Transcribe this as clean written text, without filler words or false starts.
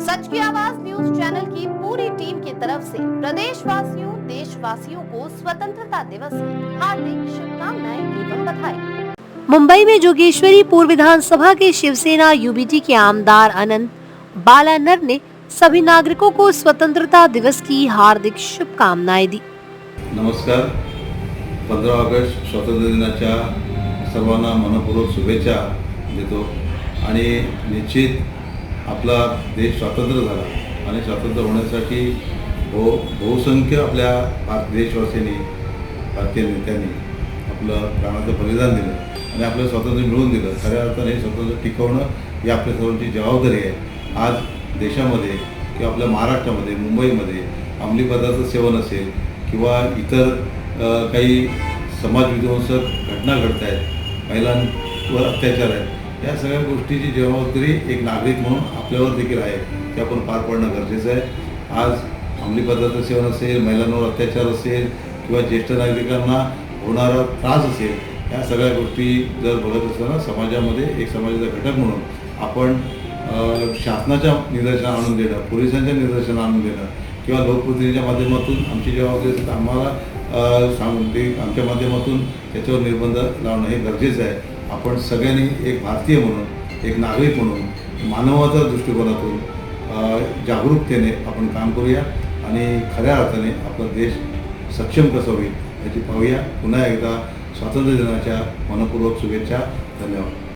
सच की आवाज news channel की पूरी टीम की तरफ से प्रदेशवासियों देशवासियों को स्वतंत्रता दिवस की हार्दिक शुभकामनाएं एवं बधाई। मुंबई में जोगेश्वरी पूर्व विधानसभा के शिवसेना यूबीटी के आमदार अनंत बालानर ने सभी नागरिकों को स्वतंत्रता दिवस की हार्दिक शुभकामनाएं दी। नमस्कार. 15 ऑगस्ट स्वातंत्र्य दिनाच्या सर्वांना मनपूर्वक शुभेच्छा देतो. आणि निश्चित आपला देश स्वतंत्र झाला आणि स्वतंत्र होण्यासाठी बहुसंख्य आपल्या देशवासियांनी भारतीय नेत्यांनी आपलं प्राणाचं बलिदान दिलं आणि आपलं स्वातंत्र्य मिळवून दिलं. खऱ्या अर्थाने हे स्वातंत्र्य टिकवणं ही आपल्या सर्वांची जबाबदारी आहे. आज देशामध्ये किंवा आपल्या महाराष्ट्रामध्ये मुंबईमध्ये अंमली पदार्थ सेवन असेल किंवा इतर काही समाजविध्वंसक घटना घडत आहेत, महिलांवर अत्याचार आहेत, या सगळ्या गोष्टीची जबाबदारी एक नागरिक म्हणून आपल्यावर देखील आहे, ते आपण पार पाडणं गरजेचं आहे. आज अंमली पदार्थ सेवन असेल, महिलांवर अत्याचार असेल किंवा ज्येष्ठ नागरिकांना होणारा त्रास असेल, या सगळ्या गोष्टी जर बघत असताना समाजामध्ये एक समाजाचा घटक म्हणून आपण शासनाच्या निदर्शनास आणून देणं, पोलिसांच्या निदर्शनास आणून देणं किंवा लोकप्रतिनिधीच्या माध्यमातून आमची जबाबदारी असेल तर आम्हाला सांगून ते आमच्या माध्यमातून त्याच्यावर निर्बंध लावणं हे गरजेचं आहे. आपण सगळ्यांनी एक भारतीय म्हणून, एक नागरिक म्हणून मानवता दृष्टिकोनातून जागरूकतेने आपण काम करूया आणि खऱ्या अर्थाने आपला देश सक्षम कसं होईल याची पाहूया. पुन्हा एकदा स्वातंत्र्य दिनाच्या मनपूर्वक शुभेच्छा. धन्यवाद.